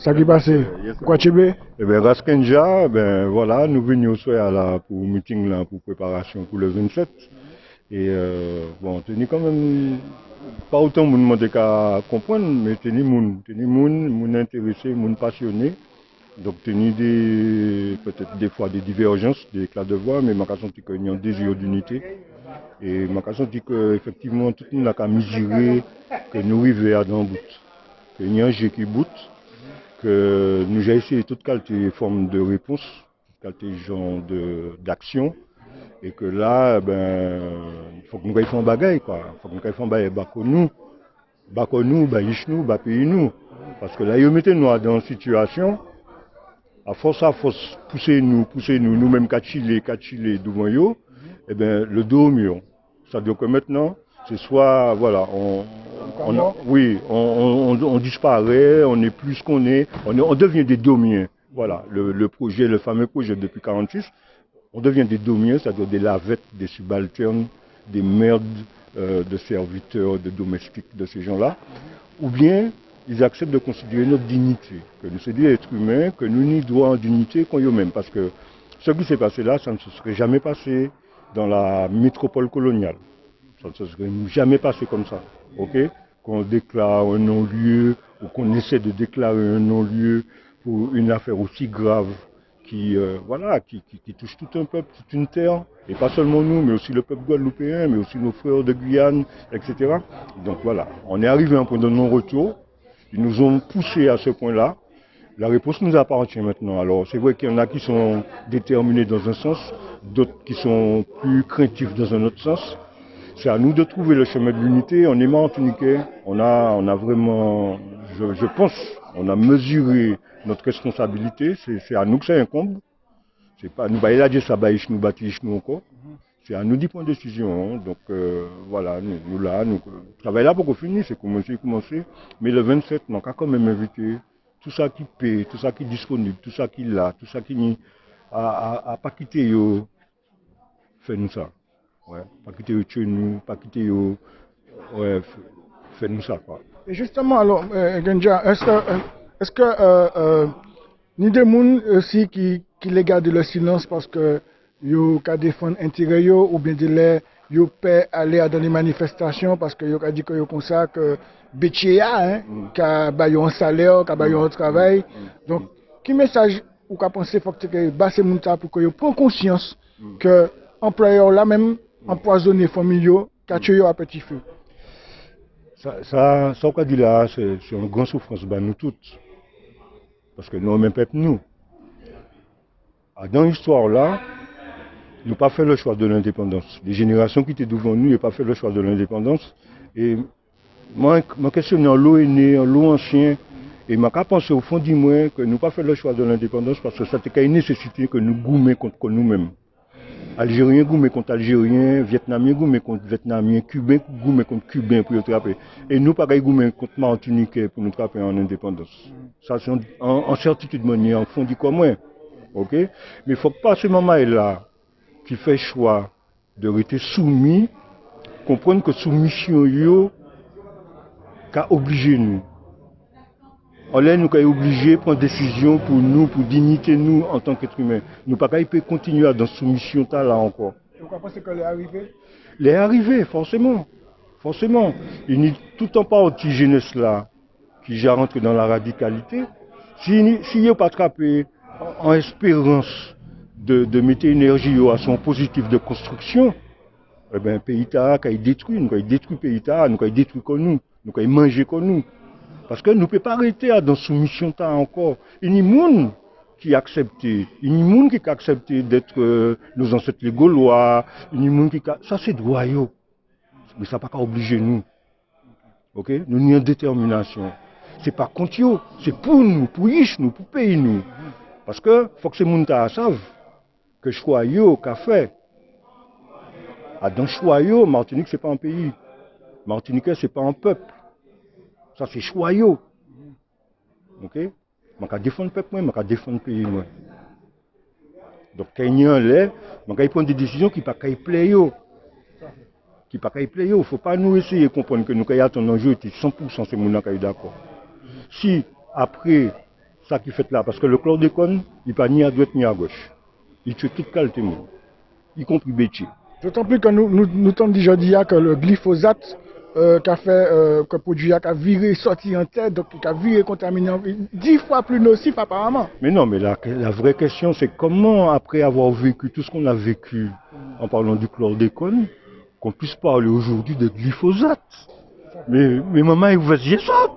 Ça qui passe, pourquoi tu es? Eh bien, Raskenja, ben voilà, nous venions soir là pour le meeting là, pour préparation pour le 27. Et bon, tenu quand même pas autant de monde qu'à comprendre, mais tenu moun intéressé, moun passionné. Donc tenu des peut-être des fois des divergences, des éclats de voix, mais ma senti qu'il y a un désir d'unité. Et ma senti que effectivement tout le monde a mesuré que nous arrivons à dans bout. Qu'il y a un jeu qui bout, que nous avons essayé toute qualité de forme de réponse, toute qualité de genre d'action. Et que là, ben, il faut que nous fassions un bagage, quoi. Il faut que nous fassions un bagage, nous, pays nous. Parce que là, ils mettent nous dans une situation, à force, pousser nous, nous-mêmes, qu'à Chile, devant eux, eh ben, le dos au mur. Ça veut dire que maintenant, c'est soit, voilà, on disparaît, on n'est plus ce qu'on est, on devient des domiens. Voilà, le fameux projet depuis 1946. On devient des domiens, c'est-à-dire des lavettes, des subalternes, des merdes de serviteurs, de domestiques de ces gens-là. Ou bien, ils acceptent de considérer notre dignité, que nous sommes des êtres humains, que nous n'y droit en dignité qu'on y même. Parce que ce qui s'est passé là, ça ne se serait jamais passé dans la métropole coloniale. Ça ne se serait jamais passé comme ça. Ok? Qu'on déclare un non-lieu, ou qu'on essaie de déclarer un non-lieu pour une affaire aussi grave qui touche tout un peuple, toute une terre, et pas seulement nous, mais aussi le peuple guadeloupéen, mais aussi nos frères de Guyane, etc. Donc voilà, on est arrivé à un point de non-retour, ils nous ont poussés à ce point-là, la réponse nous appartient maintenant. Alors c'est vrai qu'il y en a qui sont déterminés dans un sens, d'autres qui sont plus craintifs dans un autre sens. C'est à nous de trouver le chemin de l'unité. On est martiniquais, on a vraiment, je pense, on a mesuré notre responsabilité. C'est à nous que ça incombe. C'est pas nous bailler là, ça bailler nous bâtir nous encore. C'est à nous d'y prendre décision. Hein. Donc voilà, nous travaillons là pour qu'on finisse, c'est commencer. Mais le 27, on a quand même invité tout ça qui paie, tout ça qui est disponible, tout ça qui est là, tout ça qui n'est à pas quitter, fait-nous ça. Ouais, pas quitter chez nous, pas quitter ouais, fais-nous ça quoi. Et justement, alors, Genja, est-ce que ni des gens aussi qui les gardent le silence parce que ils défendent l'intérêt ou bien ils peuvent aller dans les manifestations parce que ils dit que comme ça que Béchia, qui a un salaire, qui a un travail. Donc, quel message ou qu'a pensé faut que basse monta pour que ils prennent conscience que employeur là même empoisonné famille qu'a tué à petit feu. Ça qu'on dit là, c'est une grande souffrance pour nous toutes. Parce que nous, même peuple, nous. Dans l'histoire là, nous n'avons pas fait le choix de l'indépendance. Les générations qui étaient devant nous n'ont pas fait le choix de l'indépendance. Et moi, ma question est en l'eau aîné, en l'eau ancien. Et je pense au fond de moi que nous n'avons pas fait le choix de l'indépendance parce que c'était une nécessité que nous goumions contre nous-mêmes. Algériens goumé contre Algériens, Vietnamiens goumé contre Vietnamiens, Cubains goumé contre Cubains pour nous trapper. Et nous, pareil, goumé contre Martiniquais pour nous trapper en indépendance. Ça, c'est en certitude, en fond du commun. Ok? Mais il ne faut pas ce moment-là qui fait choix de rester soumis, comprendre que soumission, qu'a obligé nous. On est nous obligés de prendre des décisions pour nous, pour dignité nous en tant qu'être humain. Nous ne pouvons pas continuer dans cette soumission là encore. Et vous pensez qu'elle est arrivée? Elle est arrivée, forcément. Forcément. Il n'y a tout en partie jeunesse là qui já rentre dans la radicalité. S'il n'y a pas attrapé en espérance de mettre énergie à son positif de construction, eh bien, le pays quand il détruit, nous quand il détruit le pays, nous quand il détruit comme nous quand il mange comme nous. Parce que nous ne pouvons pas arrêter dans soumission encore. Il y a des gens qui acceptent, d'être nos ancêtres les Gaulois, il y a des gens qui ça c'est droit, mais ça ne va pas obliger nous. Ok? Nous avons une détermination. Ce n'est pas contre eux, c'est pour nous, pour nous, pour payer nous. Parce que faut que ces gens savent que choix qu'a fait. Dans choix Martinique c'est pas un pays. Martinique c'est pas un peuple. Ça c'est choyau. Ok? Je vais défendre le peuple, je vais défendre le pays. Donc, quand il y a un lait, je vais prendre des décisions qui ne peuvent pas plaire. Il ne faut pas nous essayer de comprendre que nous avons un enjeu qui 100% c'est mon d'accord. Si, après ça qui fait là. Parce que le chlordécone, il n'est pas ni à droite ni à gauche. Il tue toute qualité de monde, y compris Bétier. D'autant plus que nous t'avons déjà dit que le glyphosate qu'a fait, que produit a viré, sorti en tête, donc il a viré contaminé 10 fois plus nocif apparemment. Mais non, mais la vraie question, c'est comment, après avoir vécu tout ce qu'on a vécu en parlant du chlordécone, qu'on puisse parler aujourd'hui de glyphosate. Mais maman, il vous dit ça.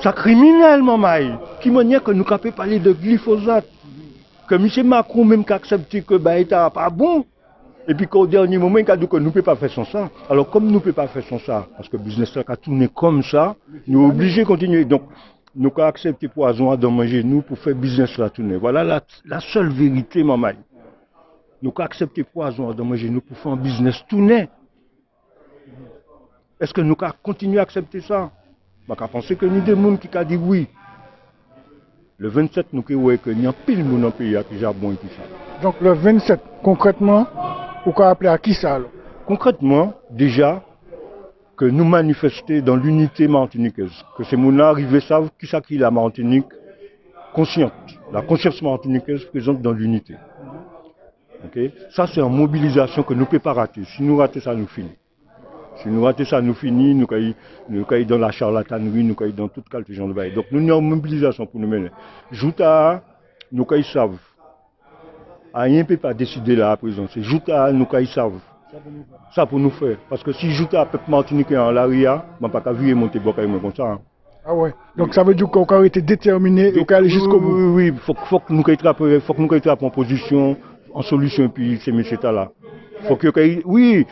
C'est criminel, maman. Qui manière que nous capons parler de glyphosate. Que M. Macron même qui a accepté que bah, pas bon. Et puis qu'au dernier moment, il a dit que nous ne pouvons pas faire sans ça. Alors comme nous ne pouvons pas faire sans ça, parce que le business a tourné comme ça, nous sommes obligés de continuer. Donc, nous avons accepté poison de manger nous pour faire business là tourner. Voilà la seule vérité, maman. Nous avons accepté poison de manger nous pour faire un business tourner. Est-ce que nous avons continué à accepter ça? Je pense que nous des gens qui ont dit oui. Le 27, nous avons que nous avons pile de monde dans le pays qui a bon et tout ça. Donc le 27, concrètement, pourquoi appeler à qui ça alors? Concrètement, déjà, que nous manifester dans l'unité martiniquaise, que ces gens arrivés savent qui ça qui est la Martinique consciente, la conscience martiniquaise présente dans l'unité. Okay? Ça, c'est une mobilisation que nous ne pouvons pas rater. Si nous ratons ça, nous finissons. Si nous ratons ça, nous finissons, nous caillons dans la charlatanerie, nous caillons dans toute qualité de gens de bail. Donc nous avons une mobilisation pour nous mener. Jouta, nous caillons savent. Rien ne peut pas décider là à présent. C'est Jouta, nous caillons savent. Ça pour nous faire. Parce que si Jouta, peuple martiniquais en l'aria, je ne peux pas vivre monter comme ça. Ah ouais. Donc ça veut dire qu'on a été déterminé et qu'on aller jusqu'au bout. Oui, faut que nous attrapions en position, en solution, puis ces messieurs-là. Faut que, oui,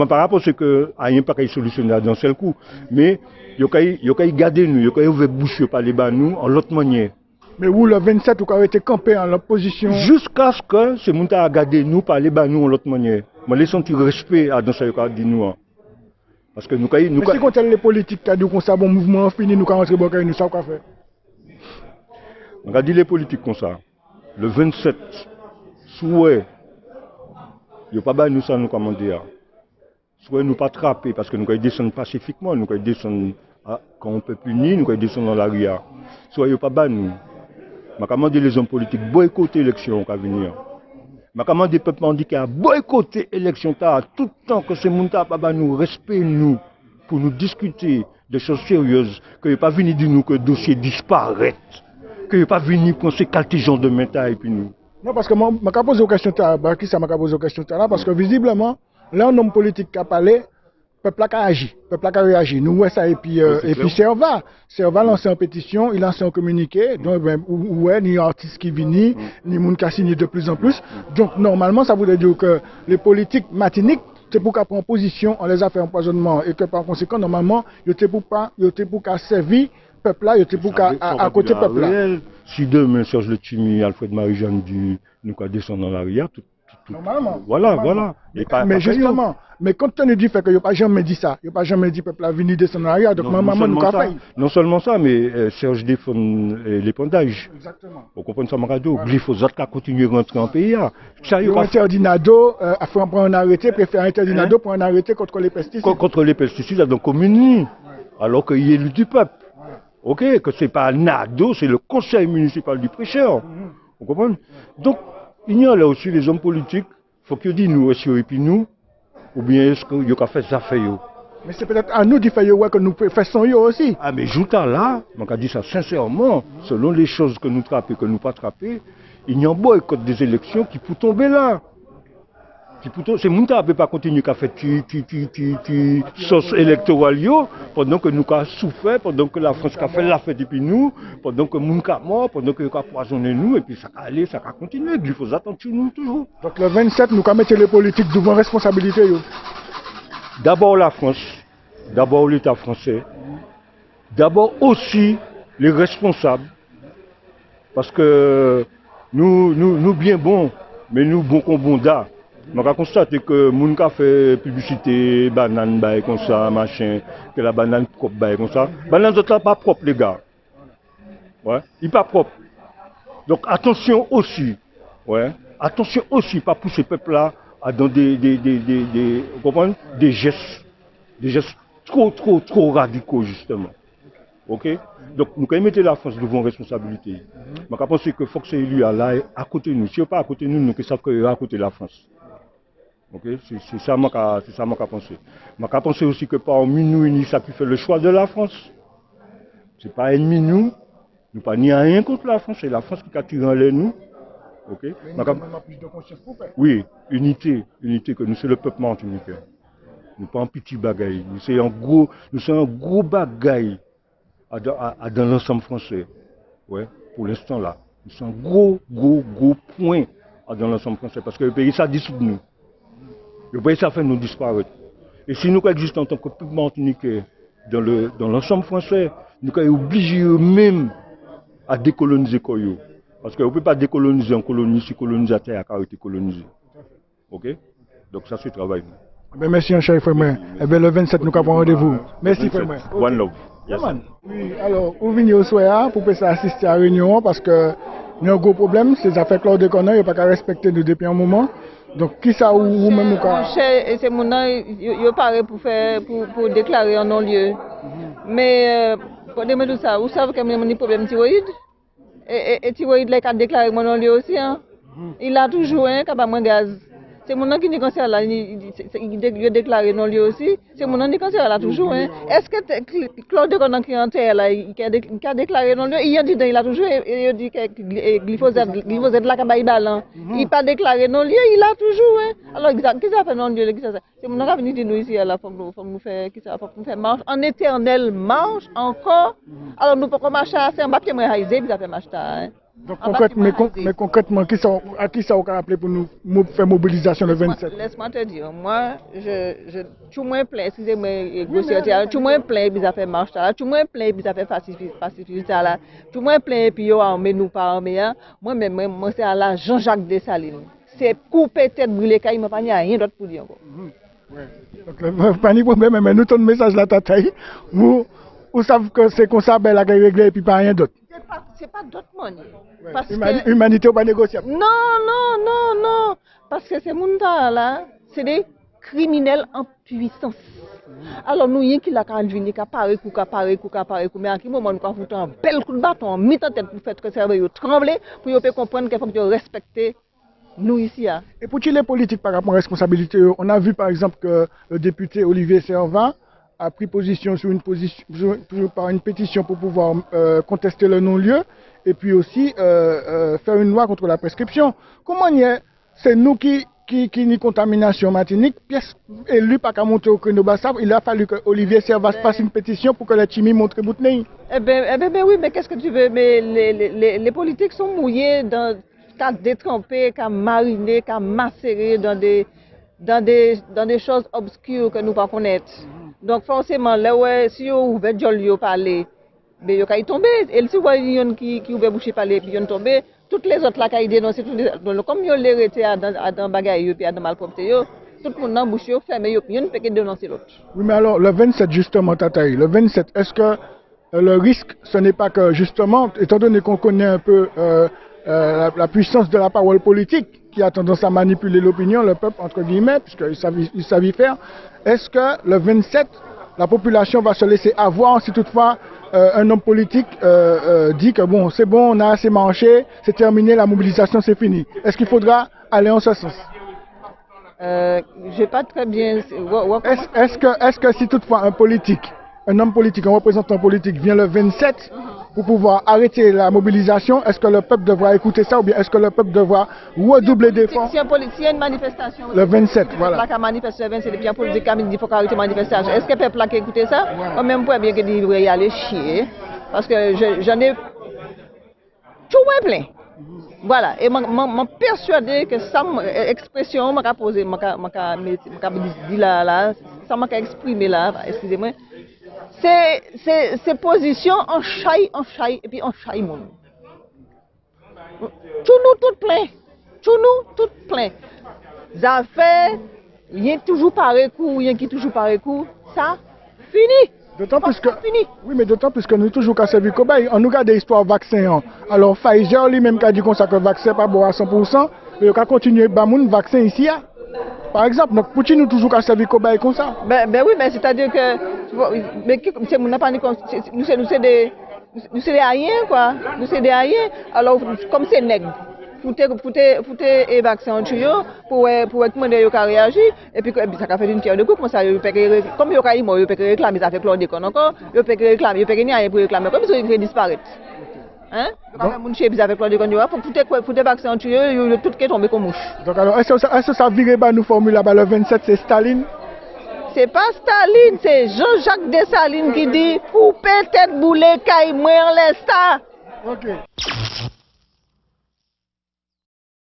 par rapport à ce que rien pas qu'à solutionner d'un seul coup, mais il y a garder nous, il y a ouvrir bouche par les bas nous en l'autre manière. Mais où le 27 ou a été campé en l'opposition jusqu'à ce que ce monde a gardé nous par les bas nous en l'autre manière. Mais laissons un respect à dans ce cas dit nous. Parce que nous mais si quand les politiques qui dit qu'on ça bon mouvement fini nous rentrer bon nous ça quoi faire. On a dit les politiques comme ça. Le 27 souhait il n'y a pas de nous ça nous commander. Soit nous pas attraper parce que nous allons descendre pacifiquement, nous allons descendre quand on peut punir, nous allons descendre dans la rue. Soit il n'y a pas de nous. Je commande les hommes politiques boycotter l'élection qui va venir. Je commande les peuples handicapés à boycotter l'élection tout le temps que ces gens pas nous respect nous pour nous discuter de choses sérieuses, que n'y a pas venu de nous que le dossier disparaît, que n'y a pas venu pour ces quelques gens de métal et puis nous. Non, parce que moi, je me pose une question, qui ça m'a posé une question là, parce que visiblement, là, un homme politique qui a parlé, le peuple a agi, le peuple a réagi. Nous, ouais, ça, et puis Serva lancé en pétition, il lance un communiqué, donc, ouais, ni artistes qui viennent, ni monde qui a signé de plus en plus. Donc, normalement, ça voudrait dire que les politiques matiniques, c'est pour qu'à prendre position, on les a fait empoisonnement, et que par conséquent, normalement, il était pour qu'à servir peuple là, il était pour qu'à côté peuple là. Si demain, Serge Le Timi, Alfred Marie-Jeanne dit, nous qu'à descendre dans l'arrière, tout. Normalement. Voilà. Mais justement, mais compte tenu du fait qu'il n'y a pas jamais dit ça, il n'y a pas jamais dit peuple là venir descendre dans l'arrière, donc maman nous a fait. Non seulement ça, mais Serge défend l'épandage. Exactement. Vous comprenez ça, Marado? Glyphosate qui a continué à rentrer en pays. Interdit Nado, a fait prendre un arrêté, préfère interdire Nado pour un arrêté contre les pesticides. Contre les pesticides dans la commune, alors qu'il est élu du peuple. Ok, que ce n'est pas Nado, c'est le conseil municipal du prêcheur. Vous comprenez? Donc, il y a là aussi les hommes politiques, il faut qu'ils disent nous, est-ce qu'ils puis nous, ou bien est-ce qu'ils ont fait ça fait yo. Mais c'est peut-être à nous de faire que nous faisons yo aussi. Ah, mais Jouta là, on a dit ça sincèrement, selon les choses que nous trappons et que nous pas trappons, il y a un boycott des élections qui peut tomber là. C'est mon ne peut pas continuer à faire sauce électorale pendant que nous avons souffert, pendant que la France a fait la fête depuis nous, pendant que nous sommes morts, pendant que nous avons poisonné nous, et puis ça va aller, ça va continuer. Il faut attendre nous toujours. Donc le 27, nous allons mettre les politiques devant responsabilité. D'abord la France, d'abord l'État français, d'abord aussi les responsables, parce que nous bien bons, mais nous bons comme bons d'art. On a constaté que les gens qui fait publicité, banane, comme ça, machin, que la banane propre, comme ça. La banane n'est pas propre, les gars. Ouais, il n'est pas propre. Donc attention aussi, attention aussi, pas pousser ce peuple-là dans des gestes trop radicaux, justement. Ok? Donc, nous, quand mettre la France devant responsabilité, je pense que Fox est élu là à côté de nous. Si on pas à côté de nous, nous savons qu'il est à côté de la France. Ok? C'est ça que je pense. Je pense aussi que parmi nous, ça qui fait le choix de la France. Ce n'est pas ennemi nous. Nous pas ni rien contre la France, c'est la France qui a tiré en l'air nous. Ok? Mais nous avons plus de conscience pour faire. Oui, unité, que nous, c'est le peuple martiniquais. Nous pas un petit bagaille, nous c'est un gros bagaille dans l'ensemble français. Ouais, pour l'instant là, nous sommes un gros point dans l'ensemble français parce que le pays ça dissout nous. Le pays ça fait nous disparaître. Et si nous existons en tant que peuple martiniquais dans l'ensemble français, nous sommes obligés eux-mêmes à décoloniser Koyo. Parce qu'on ne peut pas décoloniser un colonisateur qui a été colonisé. Ok? Donc ça c'est le travail. Ben merci, cher frère. Eh bien, le 27, nous avons rendez-vous. Merci, frère. One love. Yes. Oui, alors, vous venez au soir pour assister à la réunion parce que nous avons un gros problème. Ces affaires Claude de Conner, il n'y a pas qu'à respecter nous depuis un moment. Donc, qui ça ou même ou quoi? C'est mon nom, il paraît pour déclarer un non-lieu. Mais, pour dire tout ça, vous savez qu'il y a un problème thyroïde. Et thyroïde, il a déclaré mon non-lieu aussi. Hein. Il a toujours un capable de gaz. C'est mon nom qui est cancer là, il a déclaré non lui aussi. C'est mon nom qui est cancer là toujours. Hein. Est-ce que Claude de Conner qui est en terre là, il a déclaré non lui, il a dit il a toujours, il a dit que glyphosate là qu'il balan. Il n'a pas déclaré non lui, il a toujours. Hein. Alors qu'est-ce que ça fait non lui? C'est mon nom qui est venu de nous ici là, faut nous faire marche, en éternelle marche encore. Alors nous pouvons marcher assez en bas pied moi haïsé, puis ça fait marche hein. Donc mais concrètement, à qui ça a appelé pour nous faire mobilisation le 27? Laisse-moi te dire, moi, tout moins plein, excusez-moi, grossièreté, tout moins plein, puis ça fait marche là, tout moins plein, puis ça fait pacifique là, tout moins plein, puis yo armé nous pas armé, moi-même, moi c'est à la Jean-Jacques Dessalines. C'est couper tête brûlée, car il m'a pas rien d'autre pour dire encore. Donc, pas de problème, mais nous ton message là, tataï, vous savez que c'est comme ça, ben la guerre réglée, et puis pas rien d'autre. C'est pas d'autre monnaie. Humanité ou pas négociable? Non. Parce que ces gens là, c'est des criminels en puissance. Alors nous, il y a qui l'a venir, qui paré coup, mais à quel moment nous avons foutu un bel coup de bâton, mis en tête pour faire que ça va trembler, pour comprendre qu'il faut que respecter nous ici. Et pour les politiques par rapport à la responsabilité, on a vu par exemple que le député Olivier Servan a pris position par une pétition pour pouvoir contester le non-lieu et puis aussi faire une loi contre la prescription. Comment c'est nous qui ni contamination Martinique, pièce élue par qu'à monter au Créneau-Bassab, il a fallu que Olivier Servan fasse une pétition pour que la chimie montre Boutney. Eh ben oui, mais qu'est-ce que tu veux? Mais les politiques sont mouillés dans qu'à détremper, qu'à mariner, qu'à macérer dans des choses obscures que nous ne connaissons pas. Donc forcément, là ouais, si vous ouvrez le parler, mais vous allez tomber. Et si vous voyez qui ouvre bouche parler, puis vous tombez, toutes les autres là qui dénoncent, comme vous les retirez à dans bagaille puis à dans malpropreté, tout le monde dans bouche fermé, puis vous ne peut dénoncer l'autre. Oui, mais alors le 27 justement, Tataï, le 27, est-ce que le risque, ce n'est pas que justement, étant donné qu'on connaît un peu la puissance de la parole politique, qui a tendance à manipuler l'opinion, le peuple, entre guillemets, puisqu'ils savent y faire, est-ce que le 27, la population va se laisser avoir si toutefois un homme politique dit que bon, c'est bon, on a assez marché, c'est terminé, la mobilisation, c'est fini. Est-ce qu'il faudra aller en ce sens? Je n'ai pas très bien... Est-ce que si toutefois un homme politique, un représentant politique vient le 27 pour pouvoir arrêter la mobilisation, est-ce que le peuple devra écouter ça ou bien est-ce que le peuple devra redoubler d'efforts? Si il y a une manifestation, le 27, voilà. Le peuple a manifesté le 27 et puis la politique a dit qu'il faut arrêter la manifestation. Est-ce que le peuple a écouté ça? Ou même pour bien qu'il devrait y aller chier. Parce que j'en ai tout plein. Voilà, et je suis persuadé que ça, expression, je posé, dit là, ça m'a exprimé là, excusez-moi. C'est position en chaille, et puis en chaille monde. Tout nous tout plein. Ça fait, il y a toujours pareil coup, il y a qui toujours pareil coup, ça, fini. D'autant plus que, oui, mais d'autant plus que nous toujours qu'à servir cobaye. On nous regarde l'histoire vaccin. Alors Pfizer lui-même qui a dit qu'on ça que le vaccin pas bon à 100%, mais il a continué à faire vaccin ici. Par exemple, donc Poutine nous toujours qu'à servir cobaye comme ça. Ben oui, mais c'est-à-dire que Mais c'est mon pas nous c'est des haïens quoi. Nous c'est des haïens. Alors comme c'est nègre. Foutez et vaccin en tuyau pour recommander yo ka réagir et puis ça ka fait une pierre de coup comme ça yo peut comme yo ka mort yo peut réclamer ça fait chlordécone encore yo peut réclamer yo peut rien pour réclamer comme ça il fait disparaître hein quand même mon chef avec chlordécone pour foutez vaccin en tuyau yo tout qui tomber comme mouche. Donc alors est-ce que ça virait ba nous formule là le 27 c'est Staline? C'est pas Staline, c'est Jean-Jacques Dessalines qui dit pour peut-être bouler caille moi en l'instant. OK.